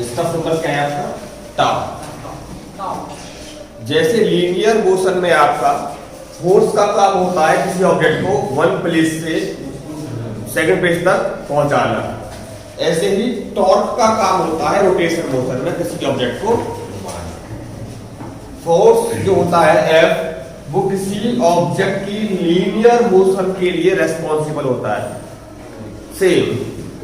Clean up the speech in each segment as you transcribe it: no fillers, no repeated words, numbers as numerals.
इसका सिंबल क्या है आपका टाउ। जैसे लीनियर मोशन में आपका फोर्स का काम होता है किसी ऑब्जेक्ट को वन प्लेस से सेकंड प्लेस तक पहुंचाना, ऐसे ही टॉर्क का काम होता है रोटेशन मोशन में किसी ऑब्जेक्ट को घुमाना। फोर्स जो होता है F वो किसी ऑब्जेक्ट की लीनियर मोशन के लिए रेस्पॉन्सिबल होता है। सेम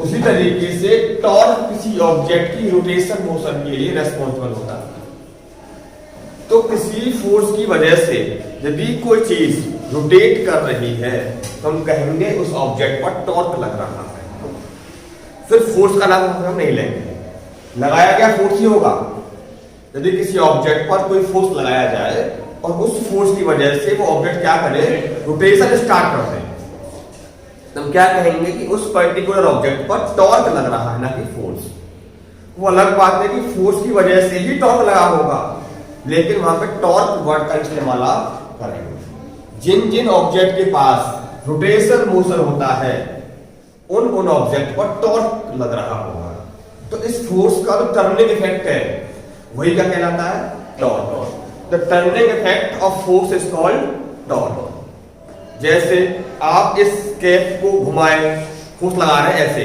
उसी तरीके से टॉर्क किसी ऑब्जेक्ट की रोटेशन मोशन के लिए रेस्पॉन्सिबल होता है। तो किसी फोर्स की वजह से यदि कोई चीज रोटेट कर रही है तो हम कहेंगे उस ऑब्जेक्ट पर टॉर्क लग रहा है। फिर फोर्स का नाम हम नहीं लेंगे, लगाया गया फोर्स ही होगा। यदि किसी ऑब्जेक्ट पर कोई फोर्स लगाया जाए और उस फोर्स की वजह से वो ऑब्जेक्ट क्या करे, रोटेशन स्टार्ट कर दे, तो हम क्या कहेंगे कि उस पर्टिकुलर ऑब्जेक्ट पर टॉर्क लग रहा है, ना कि फोर्स। वो अलग बात है कि फोर्स की वजह से ही टॉर्क लगा होगा, लेकिन वहां पे टॉर्क वर्ड का इस्तेमाल करेंगे। जिन जिन ऑब्जेक्ट के पास रोटेशन मोशन होता है उन ऑब्जेक्ट पर टॉर्क लग रहा होगा। तो इस फोर्स का जो टर्निंग इफेक्ट है वही क्या कहलाता है, torque. The turning effect of force is called torque. जैसे आप इस कैप को घुमाए, फोर्स लगा रहे हैं, ऐसे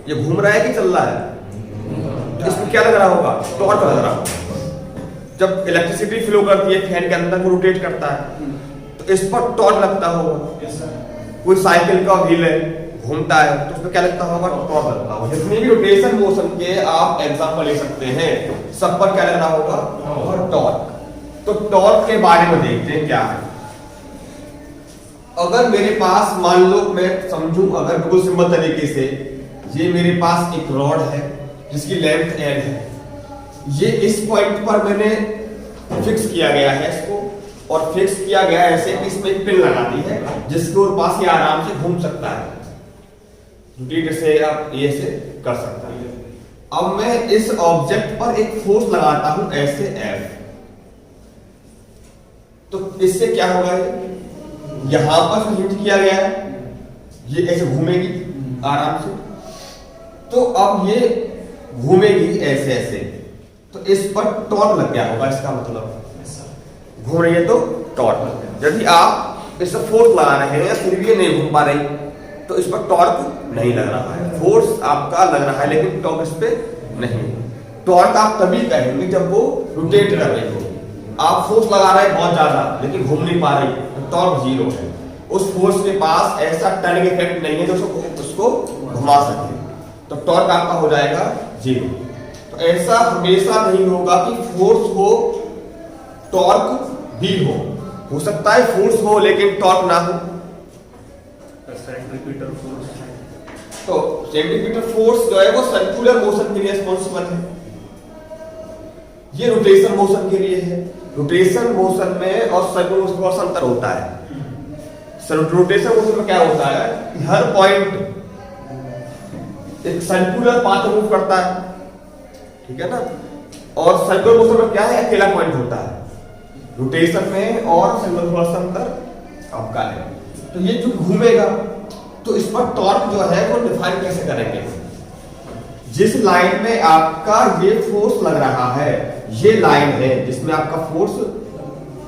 ये घूम रहा है कि चल रहा है, तो इसमें क्या लग रहा होगा, टॉर्क लग रहा होगा। जब इलेक्ट्रिसिटी फ्लो करती है फैन के अंदर, वो रोटेट करता है, तो इस पर टॉर्क लगता होगा। कोई साइकिल का व्हील है, घूमता है, तो उसमें क्या लगता होगा, टॉर्क लगता होगा। जितनी भी रोटेशन मोशन के आप एग्जांपल ले सकते हैं, सब पर क्या लग रहा होगा, टॉर्क। तो टॉर्क के बारे में देखते हैं क्या है। अगर मेरे पास, मान लो मैं समझूं, अगर बिल्कुल सिंपल तरीके से, ये मेरे पास एक रॉड है जिसकी लेंथ L है, ये इस पॉइंट पर मैंने फिक्स किया गया है इसको, और फिक्स किया गया है ऐसे कि इसमें एक पिन लगा दी है जिसके ऊपर पास ये आराम से घूम सकता है, रोटेट से आप ये से कर सकता है। अब मैं इस ऑब्जेक्ट पर एक फोर्स लगाता हूं ऐसे F, तो इससे क्या होगा, यहां पर हिट किया गया है, ये ऐसे घूमेगी आराम से, तो अब ये घूमेगी ऐसे ऐसे, तो इस पर टॉर्क लग गया होगा। इसका मतलब घूम रही है तो टॉर्क लग गया। यदि आप इस पर फोर्स लगा रहे हैं फिर भी ये नहीं घूम पा रही, तो इस पर टॉर्क नहीं लग रहा है। फोर्स आपका लग रहा है लेकिन टॉर्क इस पे नहीं। टॉर्क आप तभी कहेंगे जब वो रोटेट कर रही हो। आप फोर्स लगा रहे हैं बहुत ज्यादा लेकिन घूम नहीं पा रही, तो टॉर्क जीरो है। उस फोर्स के पास ऐसा टर्निंग इफेक्ट नहीं है जो उसको घुमा सके, तो टॉर्क आपका हो जाएगा जीरो। तो ऐसा हमेशा नहीं होगा कि फोर्स हो टॉर्क भी हो सकता है फोर्स हो लेकिन टॉर्क ना हो। सेंट्रीपिटल फोर्स, तो सेंट्रीपिटल फोर्स जो है वो सर्कुलर मोशन के लिए रिस्पॉन्सिबल है, ये रोटेशन मोशन के लिए है। रोटेशन मोशन में और सर्कुलर मोशन में अंतर होता है। रोटेशन मोशन में क्या होता है कि हर पॉइंट एक सर्कुलर पाथ मूव करता है, ठीक है ना, और सर्कुलर मोशन में क्या है, अकेला पॉइंट होता है। रोटेशन में और सर्कुलर मोशन अंतर आपका है। तो ये जो घूमेगा तो इस पर टॉर्क जो है वो डिफाइन कैसे करेंगे। जिस लाइन में आपका ये फोर्स लग रहा है, ये लाइन है जिसमें आपका फोर्स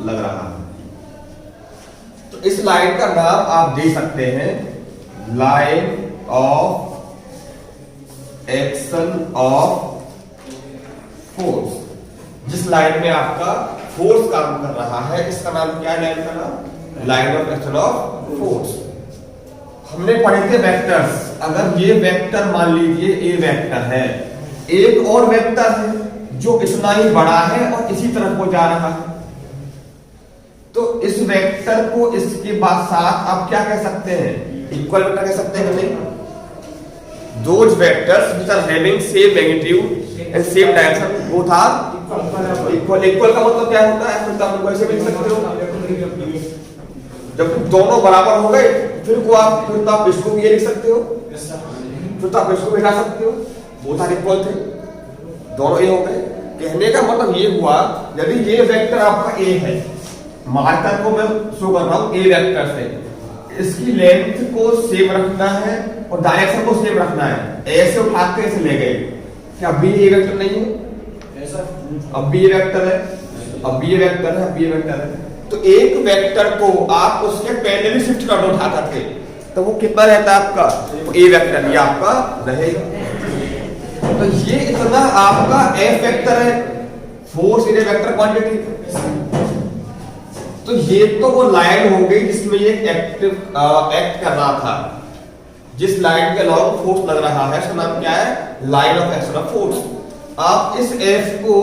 लग रहा है, तो इस लाइन का नाम आप दे सकते हैं line of action of force. जिस लाइन में आपका फोर्स काम कर रहा है, इसका नाम क्या है, लाइन का नाम line of action of force. हमने पढ़े थे वेक्टर्स। अगर ये वेक्टर मान लीजिए ए वेक्टर है, एक और वेक्टर है जो इतना ही बड़ा है और इसी तरफ को जा रहा है, तो इस वेक्टर को इसके बाद साथ आप क्या कह सकते हैं, इक्वल वेक्टर कह सकते हैं नहीं। Those vectors which are having same magnitude and same direction both are equal। Equal का मतलब क्या होता है, फिर आप कैसे लिख सकते हो, जब दोनों बराबर हो गए फिर को आप फिर तो आप इसको भी ये लिख सकते हो, फिर तो आप इसको भी हटा सकते हो, both are equal थे, दोनों ये हो गए। कहने का मतलब ये हुआ, यदि ये वेक्टर आपका ए है, मार्कर को मैं शो कर रहा हूं ए वेक्टर से, इसकी लेंथ को सेम रखना है और डायरेक्शन को सेम रखना है। ऐसे उठा के ऐसे ले गए क्या बी ए वेक्टर नहीं है? अब बी ए वेक्टर है, अब बी ए वेक्टर है, बी ए वेक्टर है। तो एक वेक्टर को आप उसके पहले भी शिफ्ट कर दो उठा करके, तो वो कितना रहता है आपका? ए वेक्टर, ये आपका रहेगा। तो ये इतना आपका एफ वेक्टर है, force in A vector quantity. तो ये तो वो लाइन हो गई जिसमें ये एक्ट कर रहा था, जिस लाइन के अलॉन्ग फोर्स लग रहा है उसका नाम क्या है? Line of action of force. आप इस एफ को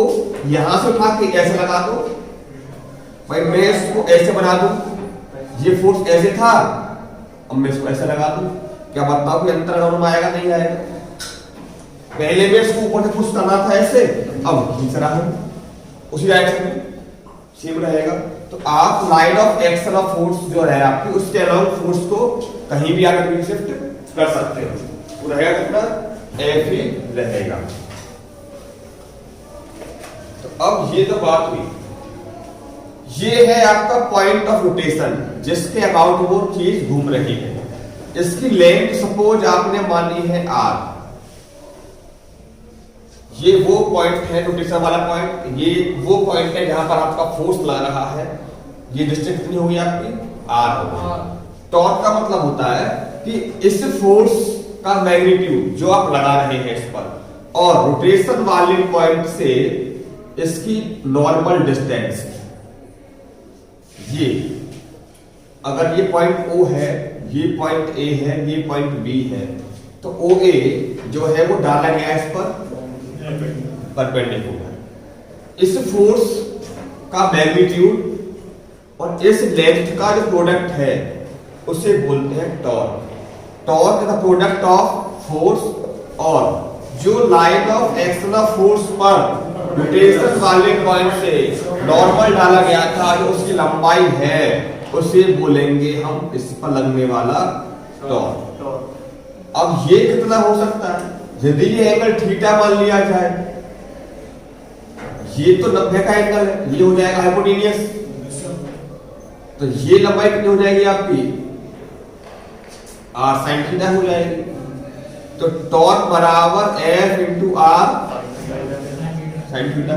यहां से उठा के ऐसे लगा दो, भाई मैं इसको ऐसे बना दूं, ये फोर्स ऐसे था, अब मैं इसको ऐसे लगा दूं, क्या बताओ कि अंतर में आएगा? नहीं आएगा। पहले मैं इसको ऊपर से पुश करना था ऐसे, अब खींच रहा हूं उसी डायरेक्शन में, सेम रहेगा। तो आप line of action of force जो है आपकी, उसके अलॉन्ग फोर्स को कहीं भी आकर शिफ्ट कर सकते हो, वो रहेगा कितना? एफ ही रहेगा। तो अब ये तो बात हुई, ये है आपका पॉइंट ऑफ रोटेशन जिसके अबाउट वो चीज घूम रही है। इसकी लेंथ सपोज आपने मानी है आर, ये वो पॉइंट है रोटेशन वाला पॉइंट, ये वो पॉइंट है जहां पर आपका फोर्स लग रहा है। ये डिस्टेंस कितनी होगी आपकी? आर होगी। टॉर्क का मतलब होता है कि इस फोर्स का मैग्नीट्यूड जो आप लगा रहे हैं इस पर, और रोटेशन वाले पॉइंट से इसकी नॉर्मल डिस्टेंस, ये अगर ये पॉइंट O है, ये पॉइंट A है, ये पॉइंट B है, तो OA जो है वो डाला गया इस पर परपेंडिकुलर। इस फोर्स का मैग्नीट्यूड और इस लेंथ का जो प्रोडक्ट है उसे बोलते हैं torque. Torque is the product of force और जो line of action of force पर रोटेशन वाले पॉइंट से नॉर्मल डाला गया था, जो उसकी लंबाई है, उसे बोलेंगे हम इस पर लगने वाला टॉर्क। अब ये कितना हो सकता है? यदि ये एंगल थीटा मान लिया जाए, ये तो 90 का एंगल है, ये हो जाएगा हाइपोटेनियस, तो ये लंबाई कितनी हो जाएगी आपकी? आर साइन थीटा हो जाएगी। तो टॉर्क बराबर F into R sine theta.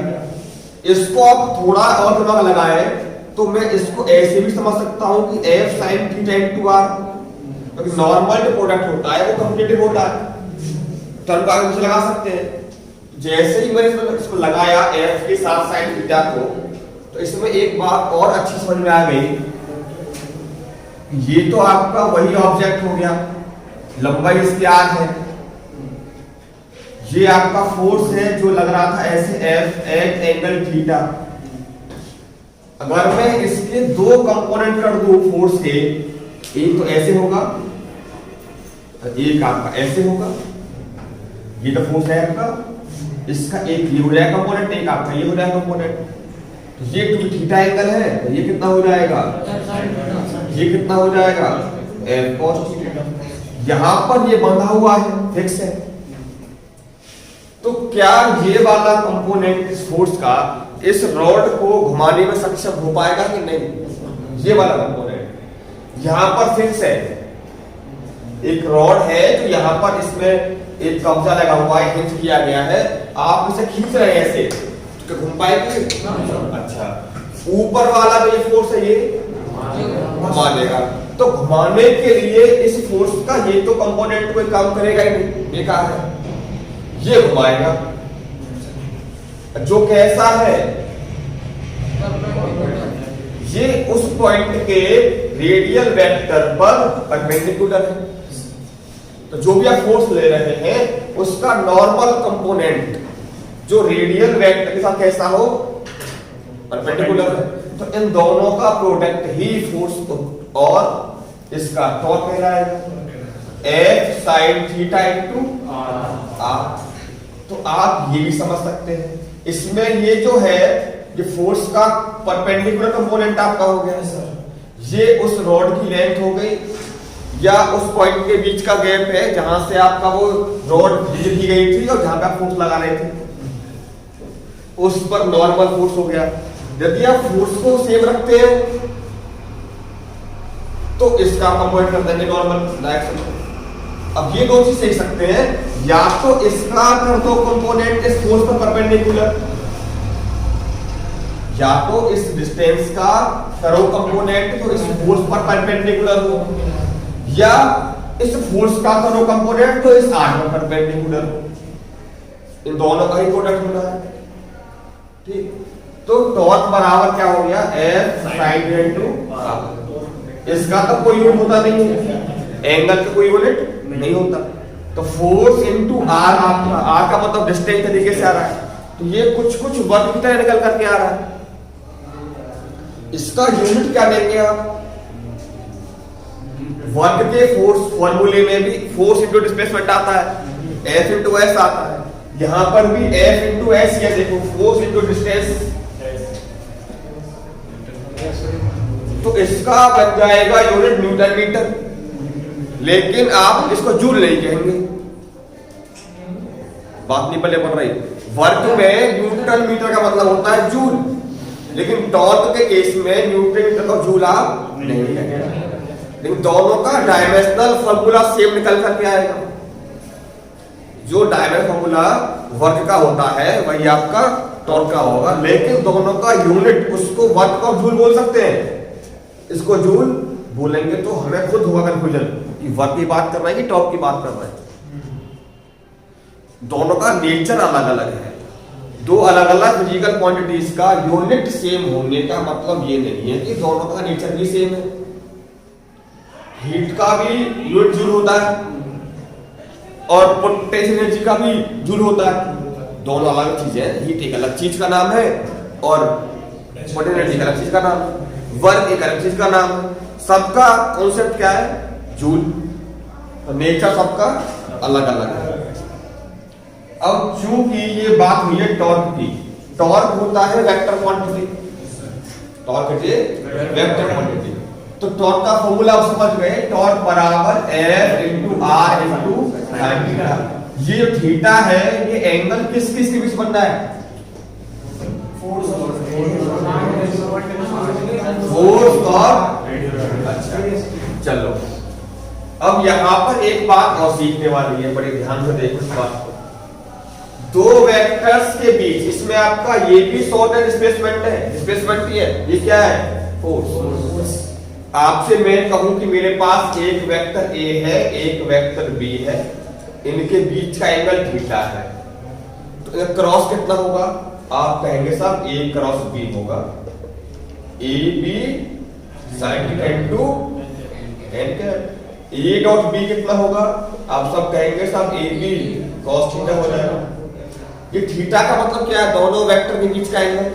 इसको आप थोड़ा और दिमाग लगाए तो मैं इसको ऐसे भी समझ सकता हूं कि F sine theta into R, क्योंकि नॉर्मल जो प्रोडक्ट होता है वो कम्युटेटिव होता है, टर्म को आगे लगा सकते हैं। जैसे ही मैंने इसको लगाया एफ के साथ साइन थीटा को, तो इसमें एक बात और अच्छी समझ में आ गई, ये तो आपका वही ऑब्जेक्ट हो गया, लंबाई इसकी आर है, ये आपका फोर्स है जो लग रहा था ऐसे एफ एट एंगल थीटा। अगर मैं इसके दो कंपोनेंट कर दूं फोर्स के, एक तो ऐसे होगा, एक आपका ऐसे होगा, ये तो फोर्स है आपका, इसका एक ये हो जाएगा कंपोनेंट, एक आपका ये हो जाएगा कंपोनेंट। तो ये टू थीटा एंगल है, तो ये कितना हो जाएगा? ये कितना हो जाएगा? F cos theta. यहां पर ये बंधा हुआ है, फिक्स है, तो क्या ये वाला कंपोनेंट इस फोर्स का इस रॉड को घुमाने में सक्षम हो पाएगा कि नहीं? ये वाला कंपोनेंट यहां पर फिक्स है, एक रॉड है जो यहां पर इसमें एक कब्जा लगा हुआ है, हिंज किया गया है, आप इसे खींच रहे हैं ऐसे, तो घूम पाएगी? अच्छा, ऊपर वाला जो ये फोर्स है ये घुमा देगा, तो घुमाने के लिए इस फोर्स का ये तो कंपोनेंट कोई काम करेगा ही नहीं, बेकार है, ये घुमाएगा। जो कैसा है? ये उस पॉइंट के रेडियल वेक्टर पर परपेंडिकुलर है। तो जो भी आप फोर्स ले रहे हैं उसका नॉर्मल कंपोनेंट जो रेडियल वेक्टर के साथ कैसा हो? परपेंडिकुलर है। तो इन दोनों का प्रोडक्ट ही फोर्स और इसका टॉर्क कहलाएगा, F sine theta into R. तो आप ये भी समझ सकते हैं, इसमें ये जो है ये फोर्स का परपेंडिकुलर कंपोनेंट आपका हो गया सर, ये उस रॉड की लेंथ हो गई या उस पॉइंट के बीच का गैप है जहां से आपका वो रॉड खींच दी गई थी और जहां पे आप फोर्स लगा रहे थे, उस पर नॉर्मल फोर्स हो गया। यदि आप फोर्स को सेम रखते हैं तो इसका कंपोनेंट कर देंगे नॉर्मल डायरेक्शन। अब ये दो चीज सीख सकते हैं, या तो इसका कर दो कंपोनेंट इस फोर्स पर परपेंडिकुलर, या तो इस डिस्टेंस का करो कंपोनेंट तो इस फोर्स पर परपेंडिकुलर हो, या इस फोर्स का करो कंपोनेंट तो इस आर्क पर परपेंडिकुलर हो। इन दोनों का ही प्रोडक्ट होना है। ठीक, तो टॉर्क बराबर क्या हो गया, F sin इनटू R। इसका तो कोई यूनिट होता नहीं है, एंगल का कोई यूनिट नहीं होता, तो फोर्स इनटू R, आपका R का मतलब डिस्टेंस तरीके से आ रहा है, तो ये कुछ कुछ वर्क की तरह निकल करके आ रहा है। इसका यूनिट क्या देंगे आप, वर्क के फोर्स फॉर्मूले में भी फोर्स इनटू डिस्प्लेसमेंट आता है, F इनटू S आता है, यहां पर भी F इनटू S, ये देखो फोर्स इनटू डिस्टेंस, तो इसका बन जाएगा यूनिट न्यूटन मीटर, लेकिन आप इसको जूल नहीं कहेंगे, बात नहीं पल्ले पड़ रही। वर्क में न्यूटन मीटर का मतलब होता है जूल, लेकिन टॉर्क के केस में न्यूटन मीटर का जूल आप नहीं कहेंगे, लेकिन दोनों का डायमेंशनल फॉर्मूला सेम निकल करके आएगा। जो डायमेंशनल फॉर्मूला वर्क का होता है वही आपका टॉर्क का होगा, लेकिन दोनों का यूनिट, उसको वर्क और जूल बोल सकते हैं, इसको जूल बोलेंगे तो हमें खुद होगा कंफ्यूजन कि वर्क की बात कर रहे हैं कि टॉर्क की बात कर रहे हैं। दोनों का नेचर अलग अलग है, दो अलग अलग फिजिकल क्वांटिटीज का यूनिट सेम होने का मतलब ये नहीं है कि दोनों का नेचर भी सेम है। हीट का भी यूनिट जूल होता है और पोटेंशियल एनर्जी का भी जूल होता है, दोनों अलग चीजें हैं। हीट एक अलग चीज का नाम है और पोटेंशियल एनर्जी एक अलग चीज का नाम है, वर्क एक अलग चीज का नाम है। सबका कॉन्सेप्ट क्या है, जूल, तो नेचर सबका अलग अलग है। अब चूंकि ये बात हुई है टॉर्क की, टॉर्क होता है vector quantity, torque is vector quantity, तो टॉर्क का फॉर्मूला आप समझ गए, टॉर्क बराबर F into R into sin theta. ये जो थीटा है ये एंगल किस किस के बीच बन रहा है, फोर्स और, अच्छा चलो अब यहां पर एक बात और सीखने वाली है, बड़े ध्यान से देखो इस बात को। दो वेक्टर्स के बीच, इसमें आपका ये भी शॉर्ट है, डिस्प्लेसमेंट है, डिस्प्लेसमेंट ही है, ये क्या है, फोर्स। आपसे मैं कहूं कि मेरे पास एक वेक्टर A है, एक वेक्टर B है, इनके बीच का एंगल थीटा है, तो क्रॉस कितना होगा, आप कहेंगे साहब A क्रॉस B होगा, AB sin theta into tan क्या, A डॉट B कितना होगा, आप सब कहेंगे साहब AB cos थीटा हो जाएगा। ये थीटा का मतलब क्या है, दोनों वेक्टर के बीच का एंगल,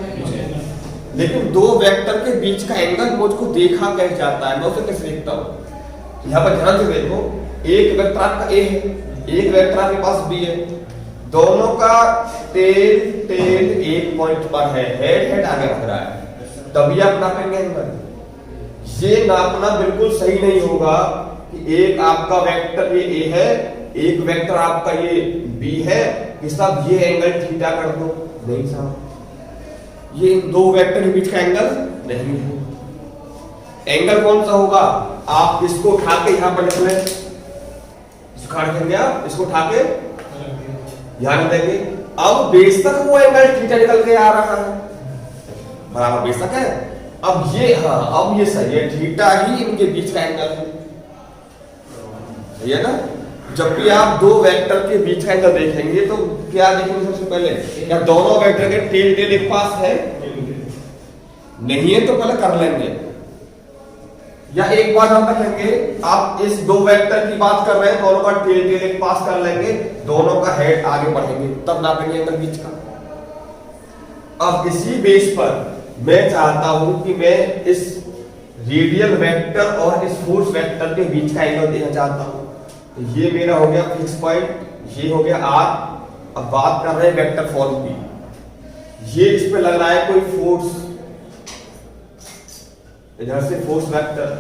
लेकिन दो वेक्टर के बीच का एंगल मुझको देखा कैसे जाता है, मैं उसे कैसे देखता हूं। यहाँ पर ध्यान से देखो, एक वेक्टर आपका A है, एक वेक्टर आपके पास B है, दोनों का टेल एक पॉइंट पर है, हेड आगे बढ़ रहा है, तभी आप नापेंगे एंगल। ये नापना बिल्कुल सही नहीं होगा कि एक आपका वेक्टर ये A है, एक वेक्टर आपका ये B है, कि साहब ये एंगल थीटा कर दो, नहीं साहब, ये दो वेक्टर के बीच का एंगल नहीं है। एंगल कौन सा होगा, आप इसको उठा के यहां पर लिख लें, इसको उठा के यहां लिख देंगे, अब बेशक वो एंगल थीटा निकल के आ रहा है, बराबर बेशक है। अब ये, हाँ अब ये सही है, थीटा ही इनके बीच का एंगल है, सही है ना। जब भी आप दो वेक्टर के बीच का एंगल देखेंगे तो क्या देखेंगे, सबसे पहले क्या दोनों वेक्टर के टेल एक पास है, नहीं है तो पहले कर लेंगे, या एक बार हम रखेंगे, आप इस दो वेक्टर की बात कर रहे हैं, दोनों का टेल एक पास कर लेंगे, दोनों का हेड आगे बढ़ेंगे, तब नापेंगे एंगल बीच का। अब इसी बेस पर मैं चाहता हूं कि मैं इस रेडियल वेक्टर और इस फोर्स वेक्टर के बीच का एंगल देखना चाहता हूं। तो ये मेरा हो गया फिक्स पॉइंट, ये हो गया R। अब बात कर रहे हैं वेक्टर फॉर्म की, ये इस पे लग रहा है कोई फोर्स, इधर से फोर्स वेक्टर,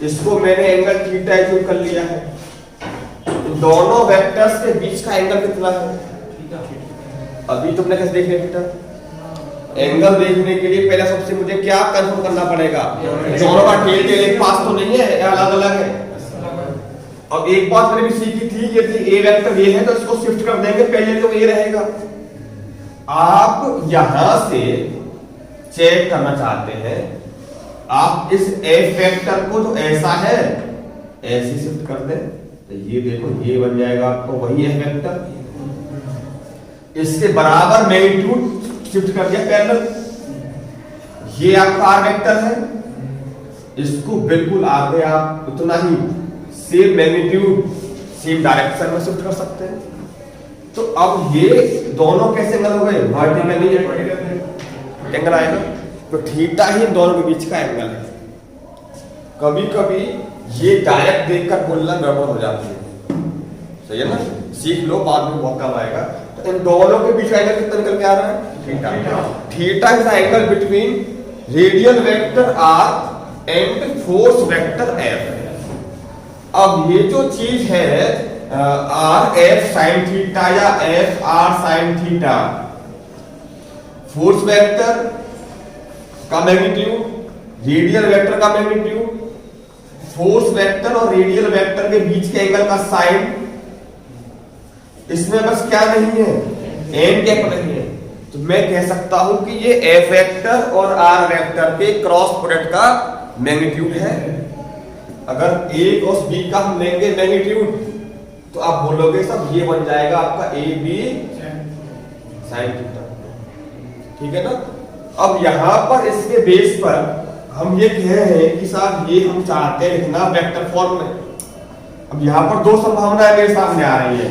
इसको मैंने एंगल थीटा एज्यूम कर लिया है। तो दोनों वेक्टर्स के बीच का एंगल कितना है, अभी तुमने कैसे देख लिया थीटा, एंगल देखने के लिए पहले सबसे मुझे क्या कंफर्म करना पड़ेगा, दोनों का टेल एक पास तो नहीं है, अलग अलग है। अब एक बात मैंने भी सीखी थी ठीक यदि ए वेक्टर ये है तो इसको शिफ्ट कर देंगे, पहले तो ये रहेगा। आप यहां से चेक करना चाहते हैं, आप इस एफ वेक्टर को जो ऐसा है ऐसे शिफ्ट कर दें तो ये देखो ये बन जाएगा आपको वही एफ वेक्टर, इसके बराबर मैग्नीट्यूड शिफ्ट कर दिया पैरेलल। ये आपका आर वेक्टर है, इसको बिल्कुल आगे आप उतना ही सेम मैग्नीट्यूड सेम डायरेक्शन में शिफ्ट कर सकते हैं। तो अब ये दोनों कैसे एंगल हो गए? वर्टिकली एंगल आएगा, तो थीटा ही इन दोनों के बीच का एंगल है। कभी कभी ये डायरेक्ट देखकर बोलना गड़बड़ हो जाती है, सही है ना, सीख लो, बाद में बहुत काम आएगा। तो इन दोनों के बीच का एंगल कितना निकल के आ रहा है? Theta. Theta is the angle between radial vector R and force vector F. अब ये जो चीज है आर एफ साइन थीटा या F R sine theta, force vector का मैग्नीट्यूड, रेडियल वेक्टर का मैग्नीट्यूड, फोर्स वेक्टर और रेडियल वेक्टर के बीच के एंगल का साइन, इसमें बस क्या नहीं है? एन कैप नहीं है। तो मैं कह सकता हूं कि ये एफ वेक्टर और आर वेक्टर के क्रॉस प्रोडक्ट का मैग्नीट्यूड है। अगर ए क्रॉस बी का हम लेंगे मैग्नीट्यूड तो आप बोलोगे सब ये बन जाएगा आपका ए बी साइन थीटा, ठीक है ना। अब यहां पर इसके बेस पर हम ये कह रहे हैं कि साहब ये हम चाहते हैं लिखना वेक्टर फॉर्म में। अब यहां पर दो संभावनाएं मेरे सामने आ रही है,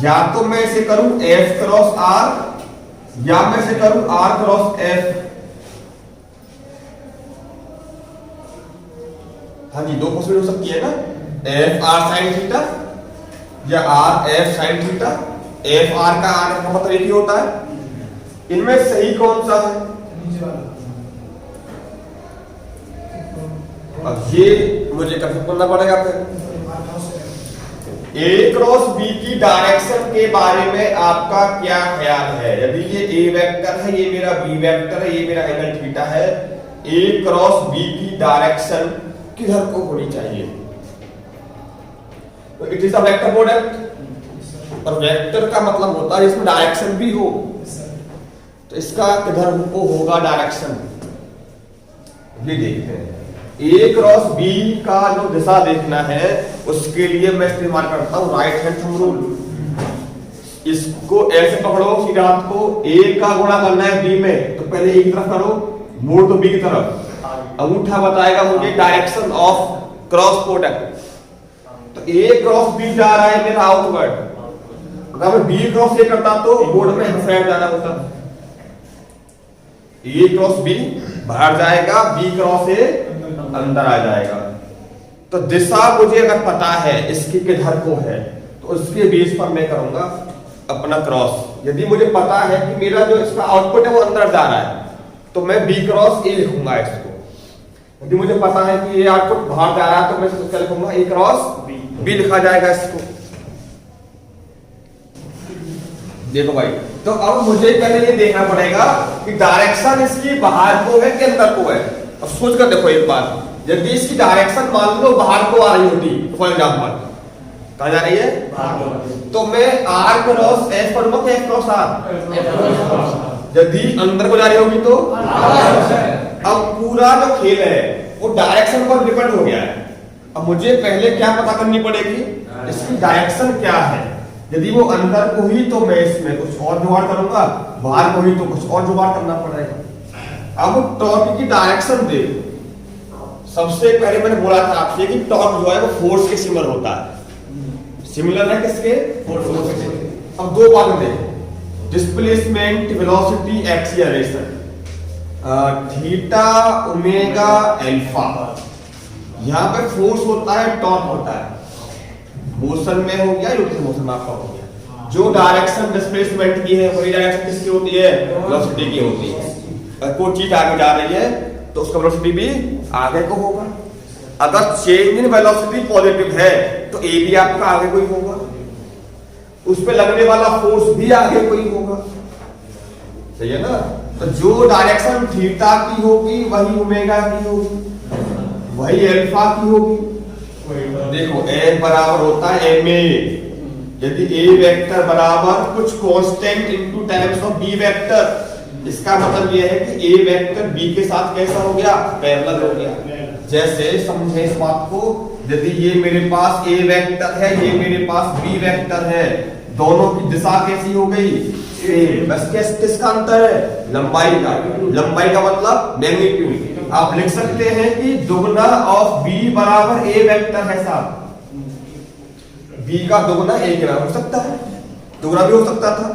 या तो मैं इसे करूं एफ क्रॉस आर या मैं इसे करूं आर क्रॉस एफ। हाँ जी, दो पॉसिबिलिटी हो सकती है ना, एफ आर साइन थीटा या are F sine theta. F R का आर का मतलब एक ही होता है। इनमें सही कौन सा है? अब ये मुझे कंफ्यूज करना पड़ेगा फिर। ए क्रॉस बी की डायरेक्शन के बारे में आपका क्या ख्याल है? यदि ये ए वेक्टर है, ये मेरा बी वेक्टर है, ये मेरा एंगल थीटा है, ए क्रॉस बी की डायरेक्शन किधर को होनी चाहिए? तो it is a vector product, और वेक्टर का मतलब होता है इसमें डायरेक्शन भी हो। तो इसका किधर को होगा डायरेक्शन, ये देखते हैं। ए क्रॉस बी का जो दिशा देखना है उसके लिए मैं इस्तेमाल करता हूं राइट हैंड थंब रूल। इसको ऐसे पकड़ो सीधा हाथ को, ए का गुणा करना है बी में, तो पहले ए की तरफ करो, मोड़ दो बी की तरफ, अंगूठा बताएगा मुझे डायरेक्शन ऑफ क्रॉस प्रोडक्ट। तो ए क्रॉस बी जा रहा है मेरा आउटवर्ड, अगर मैं बी क्रॉस ए करता तो बोर्ड में इनसाइड जाना होता। ए क्रॉस बी बाहर जाएगा, बी क्रॉस ए अंदर आ जाएगा। तो दिशा मुझे अगर पता है इसकी किधर को है तो उसके बेस पर मैं करूंगा अपना क्रॉस। यदि मुझे पता है कि मेरा जो इसका आउटपुट है वो अंदर जा रहा है तो मैं बी क्रॉस ए लिखूंगा इसको। यदि मुझे पता है कि ये आउटपुट बाहर जा रहा है तो मैं इसको लिखूंगा ए क्रॉस बी लिखा जाएगा इसको। देखो भाई, तो अब मुझे पहले ये देखना पड़ेगा कि डायरेक्शन इसकी बाहर को है कि अंदर को है। अब सोच कर देखो एक बात, यदि इसकी डायरेक्शन मान लो बाहर को आ रही होती, फॉर एग्जांपल कहां जा रही है? तो मैं आर क्रॉस एफ करूंगा कि एफ क्रॉस आर। यदि अंदर को जा रही होगी तो अब पूरा जो खेल है वो डायरेक्शन पर डिपेंड हो गया है। अब मुझे पहले क्या पता करनी पड़ेगी, इसकी डायरेक्शन क्या है। यदि वो अंदर को ही तो मैं इसमें कुछ और जुगाड़ करूंगा, बाहर को ही तो कुछ और जुगाड़ करना पड़ेगा। अब टॉर्क की डायरेक्शन देखो। सबसे पहले मैंने बोला था आपसे कि टॉर्क जो है वो फोर्स के सिमिलर होता है। सिमिलर है किसके? फोर्स के। अब दो बातें देखो, displacement, velocity, acceleration, theta omega alpha. यहां पे फोर्स होता है, टॉर्क होता है। मोशन में हो गया, यूनिट मोशन में आपका हो गया। जो डायरेक्शन डिस्प्लेसमेंट की है वही डायरेक्शन किसकी होती है? वेलोसिटी की होती है। कोई चीज आगे जा रही है तो उसका वेलोसिटी भी आगे को होगा। अगर चेंज इन वेलोसिटी पॉजिटिव है तो ए भी आपका आगे को ही होगा, उस पे लगने वाला फोर्स भी आगे को ही होगा, सही है ना। तो जो डायरेक्शन थीटा की होगी वही ओमेगा की होगी, वही अल्फा की होगी। देखो एफ बराबर होता है एम ए यदि ए वेक्टर बराबर कुछ constant into times of B vector, इसका मतलब यह है कि ए वेक्टर बी के साथ कैसा हो गया, पैरेलल हो गया। जैसे समझे इस बात को, यदि ये मेरे पास ए वेक्टर है, ये मेरे पास बी वेक्टर है, दोनों की दिशा कैसी हो गई, सेम। बस किसका अंतर है, लंबाई का। लंबाई का मतलब मैग्नीट्यूड। आप लिख सकते हैं कि दुगना ऑफ बी बराबर ए वेक्टर है साहब। बी का दुगना ए के बराबर हो सकता है, दुगना भी हो सकता था।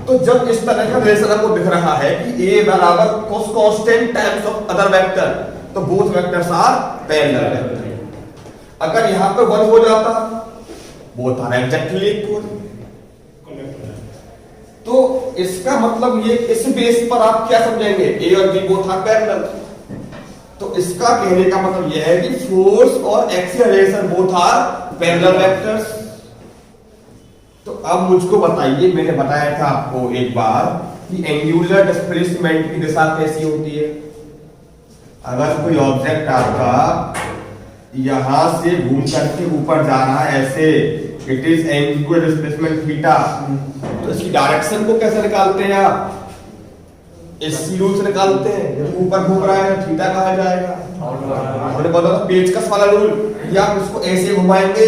तो जब इस तरह का रिलेशन आपको दिख रहा है कि ए बराबर कुछ constant times of other vector, तो both vectors are parallel vector. अगर यहां पे 1 हो जाता, बोथ आर एग्जैक्टली इक्वल। तो इसका मतलब ये इस बेस पर आप क्या समझेंगे, ए और बी बोथ आर पैरेलल। तो इसका कहने का मतलब यह है कि फोर्स और acceleration both are parallel vectors. तो अब मुझको बताइए, मैंने बताया था आपको एक बार कि एंगुलर डिस्प्लेसमेंट की दिशा कैसी होती है। अगर कोई ऑब्जेक्ट आपका यहां से घूम करके ऊपर जा रहा है ऐसे, it is angular displacement theta, तो इसकी डायरेक्शन को कैसे निकालते हैं आप, इस रूल से निकालते हैं। जब ऊपर घूम रहा है थीटा कहा जाएगा, हमने बोला था पेचकस वाला रूल, या आप इसको ऐसे घुमाएंगे,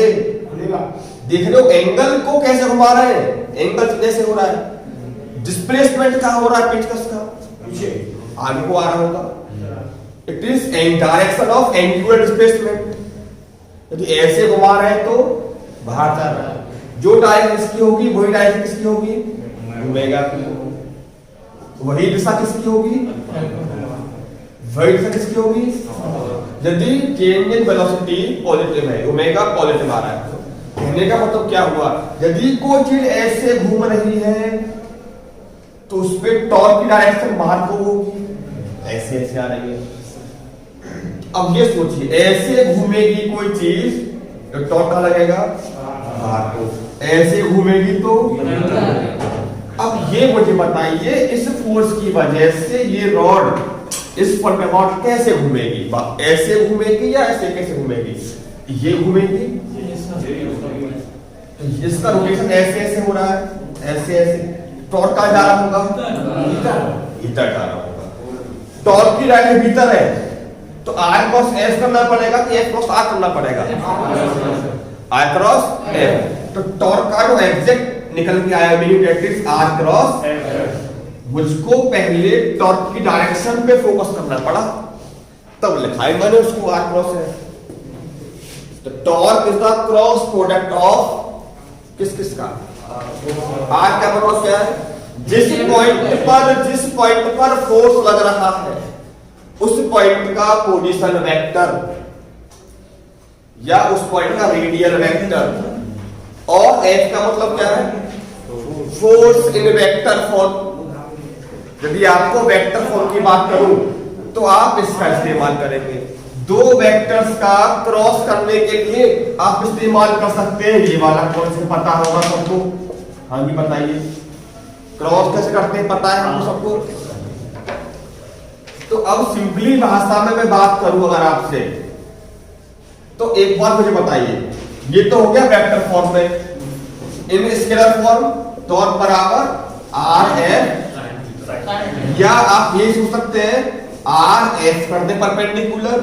देख रहे हो एंगल को कैसे घुमा रहे हैं, एंगल कैसे हो रहा है, डिस्प्लेसमेंट कहां हो रहा है पेचकस का, आगे को आ रहा होगा। It is an direction of angular displacement. यदि ऐसे घुमा रहे हैं तो बाहर जा रहा है, जो डायरेक्शन इसकी होगी वही डायरेक्शन किसकी होगी, ओमेगा की। वही दिशा किसकी होगी, वही दिशा किसकी होगी। यदि चेंज इन वेलोसिटी पॉजिटिव है, ओमेगा पॉजिटिव आ रहा है, कहने का मतलब क्या हुआ, यदि कोई चीज ऐसे घूम रही है तो उस पे टॉर्क की डायरेक्शन बाहर को होगी, ऐसे ऐसे आ रही है। अब ये सोचिए, ऐसे घूमेगी कोई चीज तो टॉर्क कहां लगेगा, बाहर को, ऐसे घूमेगी तो। अब ये मुझे बताइए, इस फोर्स की वजह से ये रॉड इस पर रॉड कैसे घूमेगी, ऐसे घूमेगी या ऐसे कैसे घूमेगी, ये घूमेगी, इसका रोटेशन ऐसे ऐसे हो रहा है, ऐसे ऐसे, टॉर्क कहां जा रहा होगा, भीतर जा रहा होगा। टॉर्क की डायरेक्शन भीतर है तो आर क्रॉस एस करना पड़ेगा कि एस क्रॉस आर करना पड़ेगा, आर क्रॉस एस। तो टॉर्क का जो एग्जैक्ट निकल के आया मीनिंग आर क्रॉस एस। मुझको पहले टॉर्क की डायरेक्शन पे फोकस करना पड़ा, तब लिखा है मैंने उसको आर क्रॉस एस। तो torque is the cross product of किस किस का, आर का मतलब क्या है, जिस पॉइंट पर फोर्स लग रहा है उस पॉइंट का पोजीशन वेक्टर या उस पॉइंट का रेडियल वेक्टर, और एफ का मतलब क्या है, फोर्स इन वेक्टर फॉर्म। यदि आपको वेक्टर फॉर्म की बात करूं तो आप इसका इस्तेमाल करेंगे। दो वेक्टर्स का क्रॉस करने के लिए आप इस्तेमाल कर सकते हैं, ये वाला कॉन्सेप्ट पता होगा सबको। हाँ जी बताइए, क्रॉस कैसे करते हैं पता है हमको सबको। तो अब सिंपली भाषा में मैं बात करूं अगर आपसे, तो एक बार मुझे बताइए, ये तो हो गया वेक्टर फॉर्म में। इन स्केलर फॉर्म टॉर्क बराबर आर एफ, या आप ये सोच सकते हैं आर एफ कर दे परपेंडिकुलर,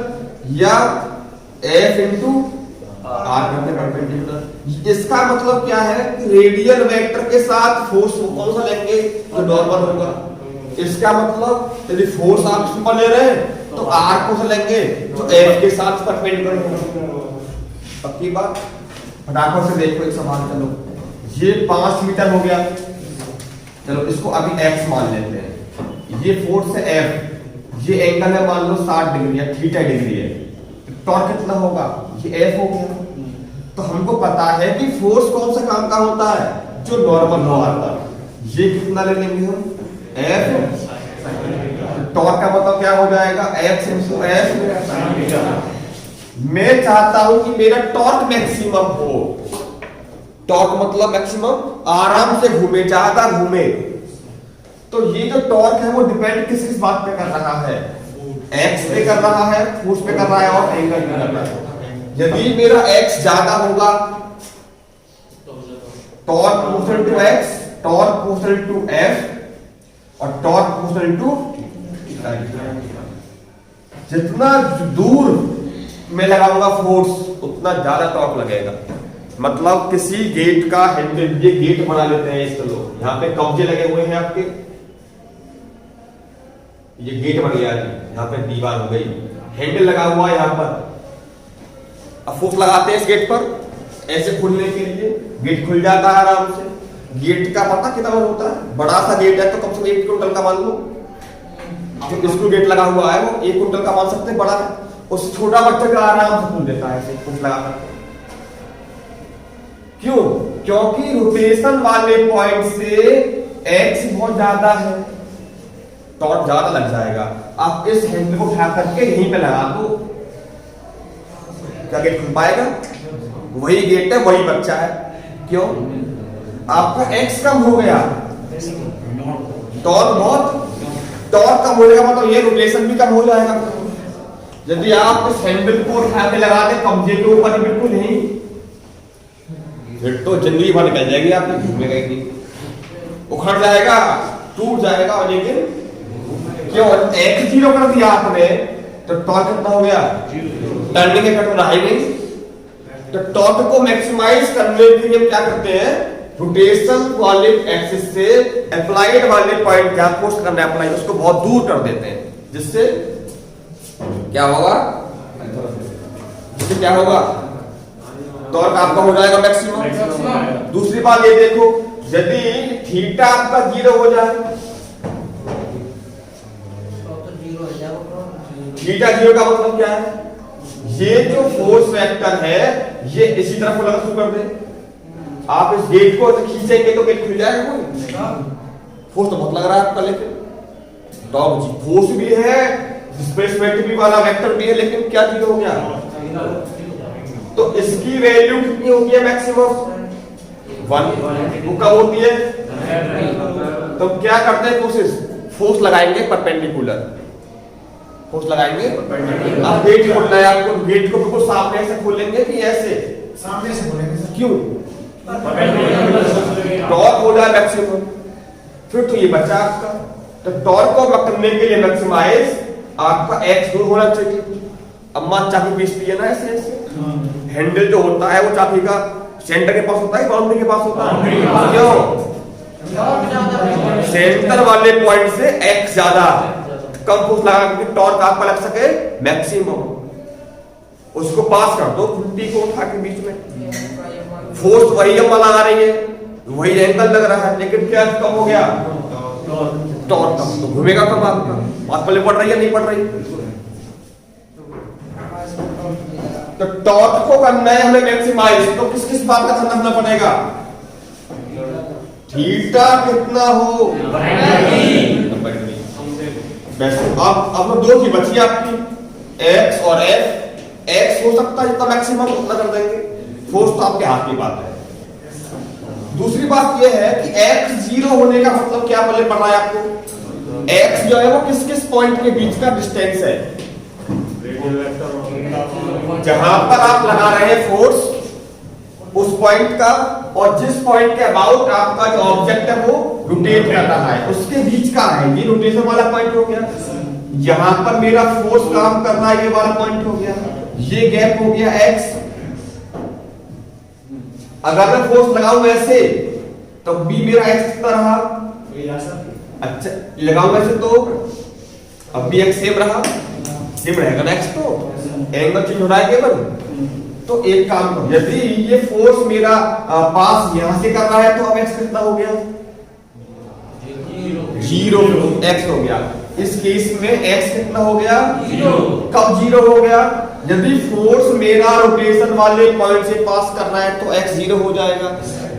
या एफ इंटू आर कर दे परपेंडिकुलर। इसका मतलब क्या है कि रेडियल वेक्टर के साथ फोर्स कौन सा लेंगे तो नॉर्मल होगा। इसका मतलब यदि फोर्स आप इस पर ले रहे हैं तो आर को से लेंगे तो एफ के साथ परपेंडिकुलर होगा। पक्की बात। फटाफट से देखो एक सवाल, चलो ये 5 मीटर हो गया, चलो इसको अभी एक्स मान लेते हैं। ये फोर्स है एफ, ये एंगल है मान लो 60 डिग्री या थीटा डिग्री है, टॉर्क कितना होगा, ये एफ हो गया। तो हमको पता है कि फोर्स कौन सा काम का होता है, जो नॉर्मल हो आता है। ये कितना ले लेंगे हम, एफ। टॉर्क का मतलब क्या हो जाएगा, एक्स इंटू एफ। मैं चाहता हूं कि मेरा टॉर्क मैक्सिमम हो, टॉर्क मतलब मैक्सिमम, आराम से घूमे, ज्यादा घूमे। तो ये जो टॉर्क है वो डिपेंड किस बात पे कर रहा है, एक्स पे कर रहा है, फोर्स पे कर रहा है और एंगल पे कर रहा है। यदि मेरा एक्स ज्यादा होगा torque proportional to X, torque proportional to F और टॉर्क प्रोपोर्शनल टू जितना दूर में लगाऊंगा फोर्स उतना ज्यादा टॉर्क लगेगा। मतलब किसी गेट का हैंडल, ये गेट बना लेते हैं इसको लोग, यहाँ पे कब्जे लगे हुए हैं आपके, ये गेट बन गया, यहाँ पे दीवार हो गई, हैंडल लगा हुआ है यहाँ पर। अब फोर्स लगाते हैं इस गेट पर ऐसे खुलने के लिए, गेट खुल जाता है आराम से। गेट का पता कितना होता है, बड़ा सा गेट है तो कम से कम 1 क्विंटल का मान लो, जो स्क्रू गेट लगा हुआ है वो 1 क्विंटल का मान सकते हैं, बड़ा है। उस छोटा बच्चा का आराम से खोल देता है ऐसे फोर्स लगा कर। क्यों? क्योंकि रोटेशन वाले पॉइंट से एक्स बहुत ज्यादा है, टॉर्क ज्यादा लग जाएगा। आप इस हैंडल को उठा करके यहीं पे लगा दो, क्या गेट खुल पाएगा? वही गेट है, वही बच्चा है। क्यों? आपका एक्स कम हो गया, टॉर्क कम होने का मतलब ये रोटेशन भी कम हो जाएगा। यदि आप इस हैंडल को उठा के लगा दे कब्जे के ऊपर बिल्कुल नहीं, फिर तो जिंदगी भर निकल जाएगी आपकी, घूमेगा ही नहीं, उखड़ जाएगा, टूट जाएगा। लेकिन क्यों? एक्स 0 कर दिया आपने तो टॉर्क कितना हो गया? टर्निंग इफेक्ट रहा ही नहीं। तो टॉर्क को मैक्सिमाइज करने के लिए क्या करते हैं, रोटेशन वाले एक्सिस से अप्लाइड वाले पॉइंट क्या फोर्स करना है अप्लाई, उसको बहुत दूर कर देते हैं, जिससे क्या होगा, जिससे क्या होगा, टॉर्क आपका हो जाएगा मैक्सिमम। दूसरी बात ये देखो, यदि थीटा आपका 0 हो जाए, थीटा 0 का मतलब क्या है, ये जो फोर्स वेक्टर है ये इसी तरफ लगना शुरू कर दे। आप इस गेट को खींचेंगे तो गेट खुल जाएगा, फोर्स तो बहुत लग रहा है आपका, लेकिन टॉर्क फोर्स भी है, डिस्प्लेसमेंट भी वाला वेक्टर भी है, लेकिन क्या 0 हो गया। तो इसकी वैल्यू कितनी होती है मैक्सिमम? 1। वो कब होती है? तो क्या करते हैं कोशिश, फोर्स लगाएंगे परपेंडिकुलर, फोर्स लगाएंगे। अब गेट खोलना है आपको, गेट को बिल्कुल सामने से खोलेंगे कि ऐसे सामने से खोलेंगे। क्यों? टॉर्क हो जाए मैक्सिमम, फिर तो ये बचा आपका। तो टॉर्क को करने के लिए मैक्सिमाइज आपका एक्स दूर होना चाहिए। अम्मा चाबी बेचती है ना ऐसे ऐसे, हैंडल जो होता है वो चाबी का सेंटर के पास होता है, बाउंड्री के पास होता है। क्यों? सेंटर वाले पॉइंट से एक्स ज्यादा कम फोर्स लगा के टॉर्क आपका लग सके मैक्सिमम, उसको पास कर दो खुट्टी को उठा के बीच में, फोर्स वही अम्मा लगा रही है, वही एंगल लग रहा है, लेकिन क्या कम हो गया, टॉर्क कम। तो घूमेगा कब आपका, बात पहले पड़ रही है नहीं पड़ रही। तो टॉर्क को करना है हमें मैक्सिमाइज, तो किस किस बात का ध्यान रखना पड़ेगा, थीटा कितना हो। अब दो चीज बची आपकी, एक्स और एफ। एक्स हो सकता है जितना मैक्सिमम उतना कर देंगे, फोर्स तो आपके हाथ की बात है। दूसरी बात यह है कि एक्स 0 होने का मतलब क्या पहले पढ़ना है आपको, एक्स जो है वो किस किस पॉइंट के बीच का डिस्टेंस है, जहां पर आप लगा रहे हैं फोर्स उस पॉइंट का, और जिस पॉइंट के अबाउट आपका जो ऑब्जेक्ट है वो रोटेट कर रहा है उसके बीच का है, ये रोटेशन वाला पॉइंट हो गया। यहां पर मेरा फोर्स काम कर रहा है, ये वाला पॉइंट हो गया, ये गैप हो गया एक्स। अगर मैं फोर्स लगाऊं ऐसे तो भी मेरा एक्स कितना रहा, अच्छा लगाऊं ऐसे तो अब भी एक्स सेम रहा, सेम रहेगा ना एक्स, तो एंगल चेंज हो रहा है केवल। तो एक काम करो, यदि ये फोर्स मेरा पास यहां से कर रहा है तो अब एक्स कितना हो गया, 0 एक्स हो गया। इस केस में एक्स कितना हो गया, 0। कब 0 हो गया, यदि फोर्स मेरा रोटेशन वाले पॉइंट से पास करना है तो एक्स 0 हो जाएगा।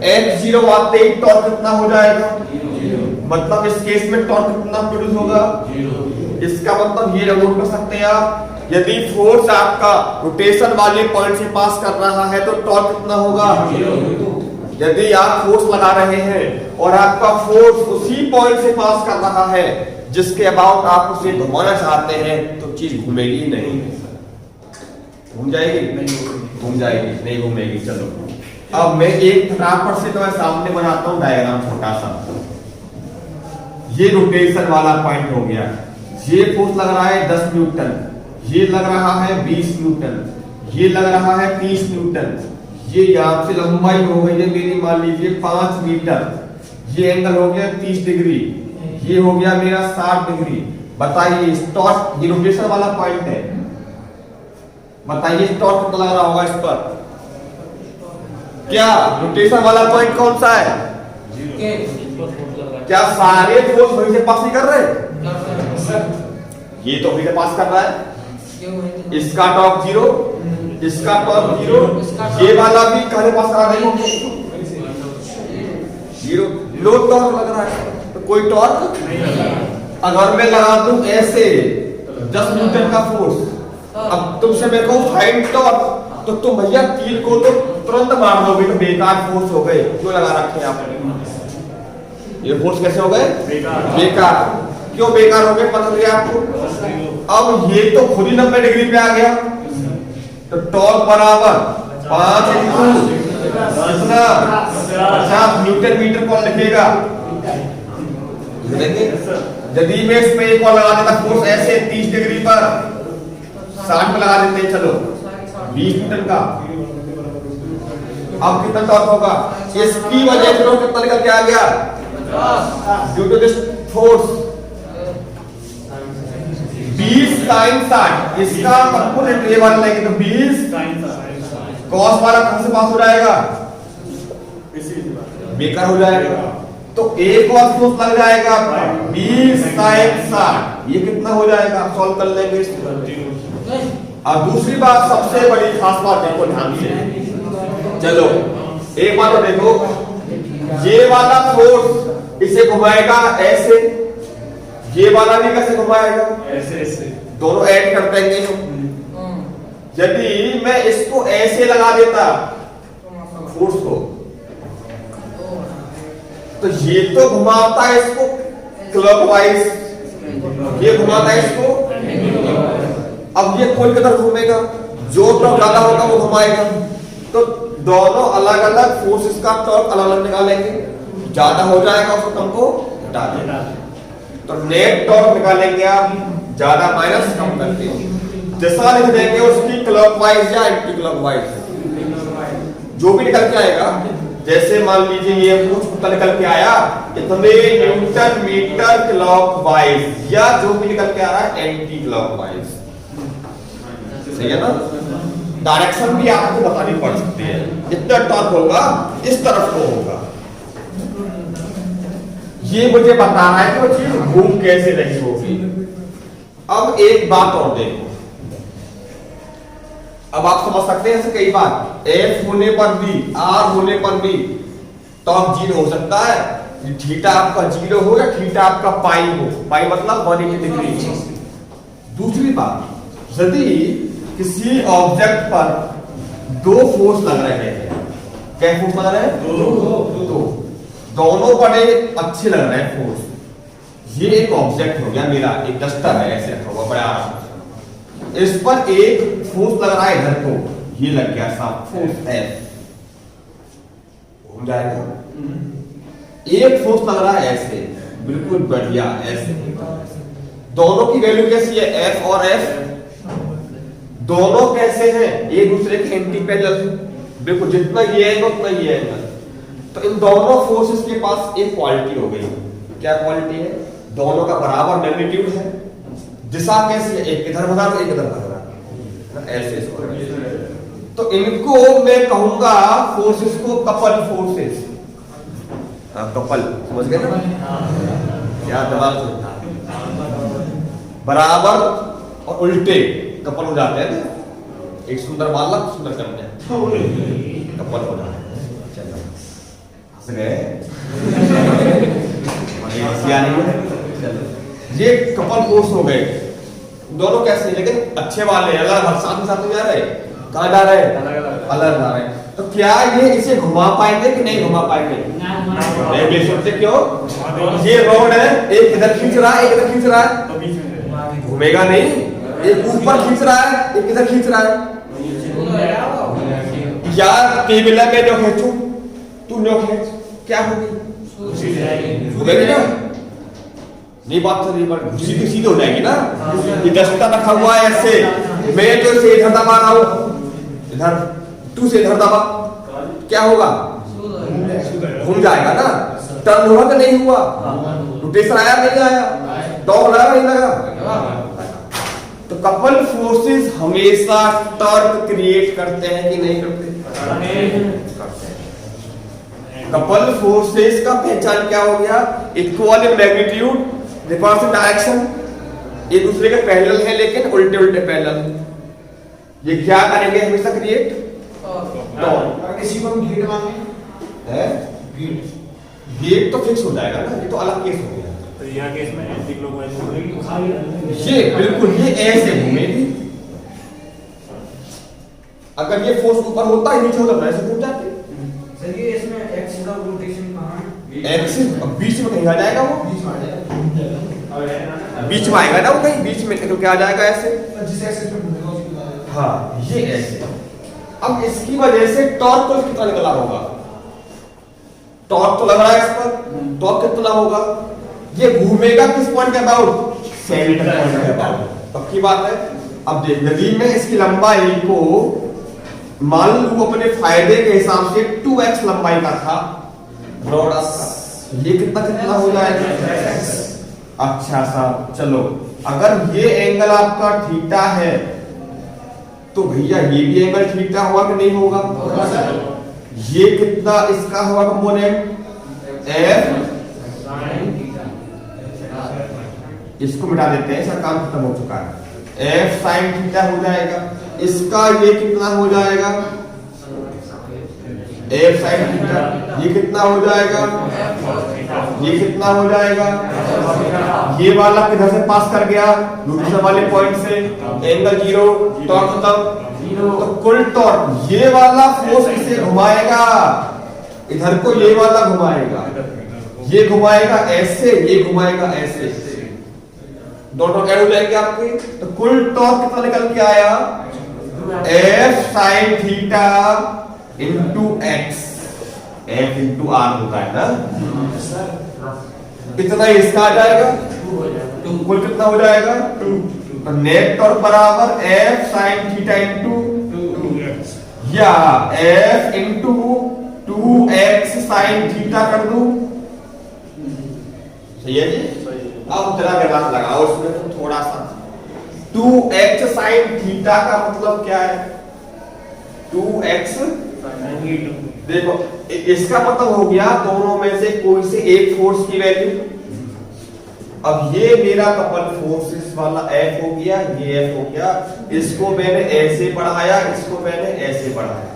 एक्स 0 आते ही टॉर्क कितना हो जाएगा, मतलब इस केस में टॉर्क कितना प्रोड्यूस होगा, 0। इसका मतलब ये नोट कर सकते हैं आप, यदि फोर्स आपका रोटेशन वाले पॉइंट से पास कर रहा है तो टॉर्क कितना होगा, 0। यदि आप फोर्स लगा रहे हैं और आपका फोर्स उसी पॉइंट से पास कर रहा है जिसके अबाउट आप उसे घुमाना चाहते हैं तो चीज घूमेगी नहीं, घूम जाएगी, घूम जाएगी नहीं घूमेगी। चलो अब मैं एक फटाफट से तो मैं सामने बनाता हूं डायग्राम छोटा सा। ये रोटेशन वाला पॉइंट हो गया, ये फोर्स लग रहा है 10 न्यूटन, ये लग रहा है 20 न्यूटन, ये लग रहा है 30 न्यूटन, ये यहाँ से लंबाई हो गई है मेरी मान लीजिए 5 मीटर, ये एंगल हो गया 30 डिग्री, ये हो गया मेरा 60 डिग्री। बताइए स्टॉक, ये रोटेशन वाला पॉइंट है, बताइए स्टॉक कितना लग रहा होगा इस पर? क्या रोटेशन वाला पॉइंट कौन सा है? क्या सारे फोर्स वहीं से पास नहीं कर रहे? ये तो वहीं से पास कर रहा है, इसका टॉप 0, इसका टॉप 0, ये वाला भी कहां पास करा देंगे? 0। लो टॉर्क लग रहा है, तो कोई टॉर्क नहीं। अगर मैं लगा दूं ऐसे 10 न्यूटन का फोर्स, अब तुमसे मैं कहूं फाइंड टॉर्क, तो तुम भैया तीर को तो तुरंत मार दोगे, तो बेकार फोर्स हो गए। क्यों लगा रखे हैं आपने? ये फोर्स कैसे हो गए? बेकार। क्यों बेकार हो गए पता चलिए आपको? अब ये तो खुद ही 90 डिग्री पे आ गया, तो टॉर्क बराबर 5 कितना 50 न्यूटन मीटर कौन लिखेगा? यदि मैं इस पे एक और लगा देता फोर्स ऐसे 30 डिग्री पर, 60 पे लगा देते हैं, चलो 20 न्यूटन का, अब कितना टॉर्क होगा? इसकी वजह से कितना निकल के आ गया? Due to this force 20 sin 60, इसका कंपोनेंट ये वाला लेंगे तो 20 कॉस वाला कहां से पास हो जाएगा? बेकार हो जाएगा, तो एक और फोर्स लग जाएगा 20 sin 60, ये कितना हो जाएगा? सॉल्व कर लेंगे इसको। अब दूसरी बात, सबसे बड़ी खास बात देखो ध्यान से, चलो एक बात तो देखो, ये वाला फोर्स इसे घुमाएगा ऐसे, ये वाला भी कैसे घुमाएगा? ऐसे। दोनों ऐड कर देंगे। यदि मैं इसको ऐसे लगा देता फोर्स को, तो ये तो घुमाता है इसको क्लॉकवाइज, ये घुमाता है इसको, अब ये कोई किधर घूमेगा? जो टॉर्क ज्यादा होगा वो घुमाएगा, तो दोनों अलग अलग फोर्सेस का टॉर्क अलग अलग निकालेंगे, ज्यादा हो जाएगा उसको कम को हटा देना, तो नेट टॉर्क निकालेंगे आप, ज्यादा माइनस कम करके दिशा लिख देंगे उसकी क्लॉकवाइज या एंटी क्लॉकवाइज, जो भी निकल के आएगा। जैसे मान लीजिए ये कुछ निकल के आया इतने न्यूटन मीटर क्लॉकवाइज, या जो भी निकल के आ रहा है एंटी क्लॉकवाइज, सही है ना? डायरेक्शन भी आपको बतानी पड़ सकती है, इतना टॉर्क होगा इस तरफ को होगा, ये मुझे बता रहा है कि वो चीज घूम कैसे रही होगी। अब एक बात और देखो, अब आप समझ सकते हैं ऐसे कई बार, F होने पर भी, R होने पर भी टॉर्क 0 हो सकता है, थीटा आपका 0 हो या थीटा आपका पाई हो, पाई मतलब 180 डिग्री। दूसरी बात, यदि किसी ऑब्जेक्ट पर दो फोर्स लग रहे हैं, क्या फोर्स लग रहे हैं? दो, दोनों बड़े अच्छे लग रहे हैं फोर्स। ये एक ऑब्जेक्ट हो गया मेरा, एक डस्टर है ऐसे रखा हुआ बड़ा आराम से, इस पर एक फोर्स लग रहा है इधर को, ये लग गया साफ फोर्स F, हो जाएगा। एक फोर्स लग रहा है ऐसे, बिल्कुल बढ़िया ऐसे, दोनों की वैल्यू कैसी है? F और F दोनों कैसे हैं? एक दूसरे के एंटी पैरेलल, बिल्कुल जितना ये है उतना ये है, तो इन दोनों फोर्सेस के पास एक क्वालिटी हो गई। क्या क्वालिटी है? दोनों का बराबर मैग्नीट्यूड है, दिशा कैसी है? एक इधर भगा एक इधर भगा, ऐसे तो इनको मैं कहूंगा फोर्सेस को कपल फोर्सेस। हाँ कपल, समझ गए ना? क्या दिमाग चलता है, बराबर और उल्टे कपल हो जाते हैं ना, एक सुंदर बालक सुंदर कन्या कपल हो जाते हैं। चलो हंस गए, ये कपल फोर्स हो गए, दोनों कैसे, लेकिन अच्छे वाले अलग साथ में साथ में जा रहे, कहाँ जा रहे? अलग जा रहे। तो क्या ये इसे घुमा पाएंगे कि नहीं घुमा पाएंगे? नहीं सकते। क्यों? ये रोड है, एक इधर खींच रहा है एक इधर खींच रहा है, घूमेगा नहीं। एक ऊपर खींच रहा है एक इधर खींच रहा है, या टेबल है, मैं नो खींचू, तू नो खींच, क्या होगी? होगी ना? नहीं बात तो नहीं, बात सीधी सीधी हो जाएगी ना। ये दस्ता रखा हुआ है ऐसे, मैं तो इसे इधर दबा रहा हूँ, इधर तू से इधर दबा, क्या होगा? घूम जाएगा ना। टर्न हुआ कि नहीं हुआ? रोटेशन आया नहीं आया? टॉर्क लगा नहीं लगा? तो कपल फोर्सेस हमेशा टॉर्क क्रिएट करते हैं कि नहीं करते? करते हैं। कपल फोर्सेस का पहचान क्या हो गया? Equal in magnitude, reverse direction, एक दूसरे के पैरेलल है लेकिन उल्टे उल्टे पैरेलल। ये क्या करेंगे हमेशा? Create torque. किसी को हम घेट मांगे है गेट तो फिक्स हो जाएगा ना, ये तो अलग केस हो गया। तो यहाँ केस में ये बिल्कुल ये ऐसे घूमेगी, अगर ये फोर्स ऊपर होता है नीचे होता है ऐसे घूम जाते। सर ये इसमें एक्सिस का रोटेशन कहां है? एक्सिस बीच में कहीं आ जाएगा, वो बीच में आ जाएगा, बीच में आएगा ना, वो कहीं बीच में तो क्या आ जाएगा ऐसे। जिस एक्सिस पे घूमेगा उसकी बता दें। हाँ ये ऐसे। अब इसकी वजह से टॉर्क तो कितना निकला होगा? टॉर्क तो लग रहा है इस पर, टॉर्क कितना होगा? ये घूमेगा किस पॉइंट के अबाउट? सेंटर पॉइंट के अबाउट। पक्की बात है। अब देख, यदि मैं इसकी लंबाई को मान लूं अपने फायदे के हिसाब से 2x लंबाई का था ब्रॉडस, ये कितना कितना हो जाएगा? अच्छा सा, चलो अगर ये एंगल आपका थीटा है तो भैया ये भी एंगल थीटा होगा कि नहीं होगा? ये कितना इसका होगा कंपोनेंट? f, इसको मिटा देते हैं, इसका काम खत्म हो चुका है। f sin थीटा हो जाएगा, इसका ये कितना हो जाएगा? f sin थीटा, ये कितना हो जाएगा? ये कितना हो जाएगा? ये वाला किधर से पास कर गया? दूसरे वाले पॉइंट से, एंगल 0, टॉर्क खत्म। तो कुल टॉर्क ये वाला फोर्स इसे घुमाएगा, इधर को ये वाला घुमाएगा, ये घुमाएगा ऐसे, ये घुमाएगा ऐसे, दोनों एरो जाएंगे आपके। तो कुल टॉर्क कितना निकल के आया? F sin theta into X, F into R होता है ना, कितना इसका आ जाएगा? कुल कितना हो जाएगा? 2। तो नेट टॉर्क बराबर F sin थीटा इंटू या F into 2x sin theta कर दूं, सही है जी? अब जरा दिमाग लगाओ उसमें तो थोड़ा सा। 2x sin थीटा का मतलब क्या है? 2x, देखो इसका मतलब हो गया दोनों में से कोई से एक फोर्स की वैल्यू। अब ये मेरा कपल फोर्स इस वाला F हो गया, ये F हो गया, इसको मैंने ऐसे बढ़ाया, इसको मैंने ऐसे बढ़ाया।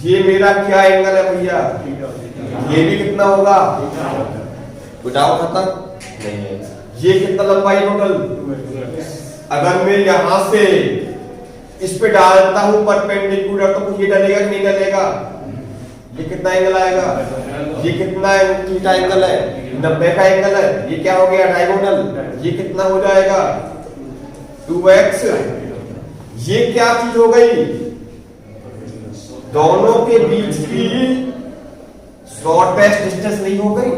ये मेरा क्या एंगल है भैया? ये भी कितना होगा? बुझाओ खत्म नहीं है। ये कितना लंबाई टोटल? अगर मैं यहां से इस पे डालता हूं परपेंडिकुलर तो ये डलेगा कि नहीं डलेगा? ये कितना एंगल आएगा? ये कितना थीटा एंगल है? 90 का एंगल है। ये क्या हो गया? डायगोनल। ये कितना हो जाएगा? 2x। ये क्या चीज हो गई? दोनों के बीच की शॉर्टेस्ट डिस्टेंस नहीं हो गई?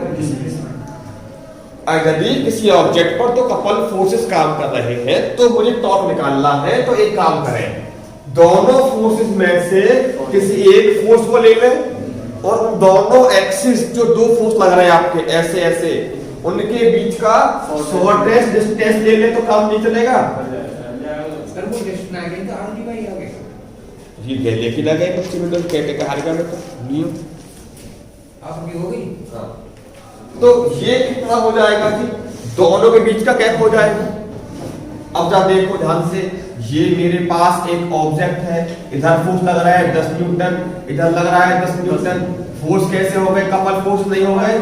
यदि किसी ऑब्जेक्ट पर तो कपल फोर्सेस काम कर रहे हैं तो मुझे टॉर्क निकालना है, तो एक काम करें, दोनों फोर्सेस में से किसी एक फोर्स को ले लें और दोनों एक्सिस जो दो फोर्स लग रहे हैं आपके ऐसे ऐसे, उनके बीच का शॉर्टेस्ट डिस्टेंस ले ले तो काम नहीं चलेगा। सर वो डिस्टेंस आ गई तो आगे भाई आगे ये दे लेके लगे बच्चे में तो कहते का हार गया मैं तो नहीं आपकी हो गई। हां, तो ये कितना हो जाएगा कि दोनों के बीच का गैप हो जाएगा। अब जा देखो ध्यान से, ये मेरे पास एक ऑब्जेक्ट है, इधर फोर्स लग रहा है 10 न्यूटन, इधर लग रहा है 10 न्यूटन। फोर्स कैसे हो गए? कपल फोर्स नहीं हो गए।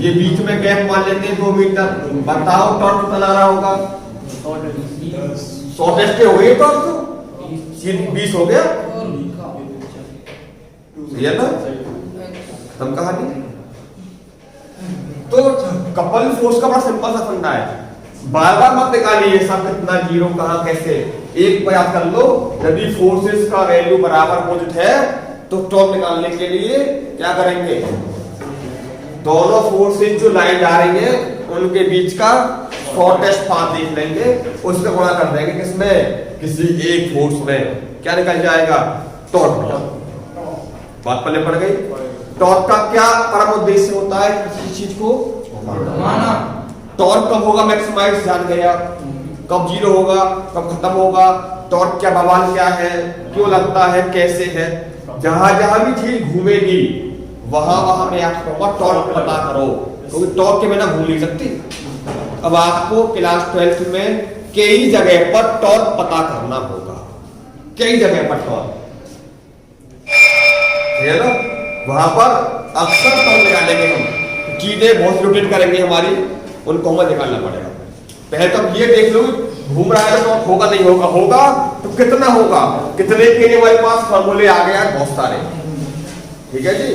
ये बीच में गैप मान लेते हैं 2 मीटर। बताओ टॉर्क कितना लग रहा होगा? 100 हो गई टॉर्क, तो 20 हो गया, सही है ना? तुम कहानी तो कपल फोर्स का बड़ा सिंपल सा फंडा है, बार बार मत निकालिए सब कितना जीरो कहां कैसे। एक पर याद कर लो, यदि फोर्सेस का वैल्यू बराबर अपोजिट है तो टॉर्क निकालने के लिए क्या करेंगे, दोनों फोर्सेस जो लाइन जा रही है उनके बीच का शॉर्टेस्ट पाथ देख लेंगे, उसका गुणा कर देंगे किसमें, किसी एक फोर्स में, क्या निकल जाएगा, टॉर्क। बात पल्ले पड़ गई। टॉर्क का क्या परम उद्देश्य होता है, किसी चीज को घुमाना। टॉर्क कब होगा मैक्सिमाइज, जान गया, कब जीरो होगा, कब खत्म होगा, टॉर्क क्या बवाल क्या है, क्यों लगता है, कैसे है, जहां जहां भी चीज घूमेगी वहां मैं आपको कहूंगा टॉर्क पता करो, क्योंकि टॉर्क के बिना घूम नहीं सकती। अब आपको क्लास 12th में कई जगह पर टॉर्क पता करना होगा, कई जगह पर टॉर्क है ना, वहां पर अक्सर टॉर्क निकालेंगे हम, चीजें बहुत रोटेट करेंगे हमारी, उनको हमें निकालना पड़ेगा। पहले तो ये देख लो घूम रहा है तो होगा नहीं होगा, होगा तो कितना होगा, कितने के लिए हमारे पास फॉर्मूले आ गए हैं बहुत सारे, ठीक है जी।